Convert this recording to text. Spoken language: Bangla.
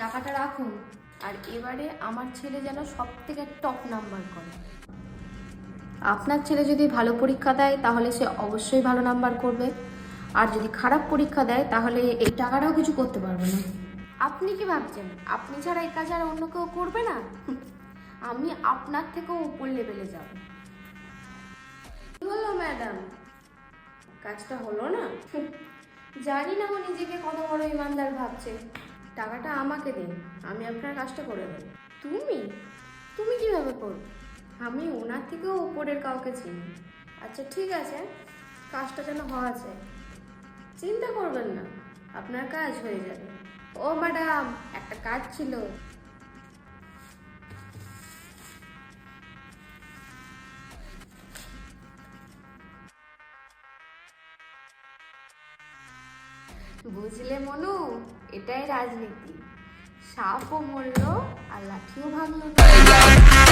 টাকাটা রাখুন, আর এবারে আমার ছেলে যেন সব থেকে টপ নাম্বার করে। আপনার ছেলে যদি ভালো পরীক্ষা দেয় তাহলে সে অবশ্যই ভালো নাম্বার করবে, আর যদি খারাপ পরীক্ষা দেয় তাহলে এই টাকাটাও কিছু করতে পারবে না। আপনি কি ভাবছেন আপনি ছাড়া এই কাজ আর অন্য কেউ করবে না? আমি আপনার থেকেও উপর লেভেলে যাব। কি হলো ম্যাডাম, কাজটা হলো না? জানি না ও নিজেকে কত বড় ইমানদার ভাবছে। টাকাটা আমাকে দিন, আমি আপনার কাজটা করে দেব। তুমি তুমি কিভাবে করবে? আমি ওনার থেকেও উপরের কাউকে চিনি। আচ্ছা ঠিক আছে, কাজটা যেন হওয়া যায়, চিন্তা করবেন না, আপনার কাজ হয়ে যাবে। ও ম্যাডাম, একটা কাজ ছিল। বুঝলে মনু, এটাই রাজনীতি। সাপও মরলো আর লাঠিও ভাঙলো না।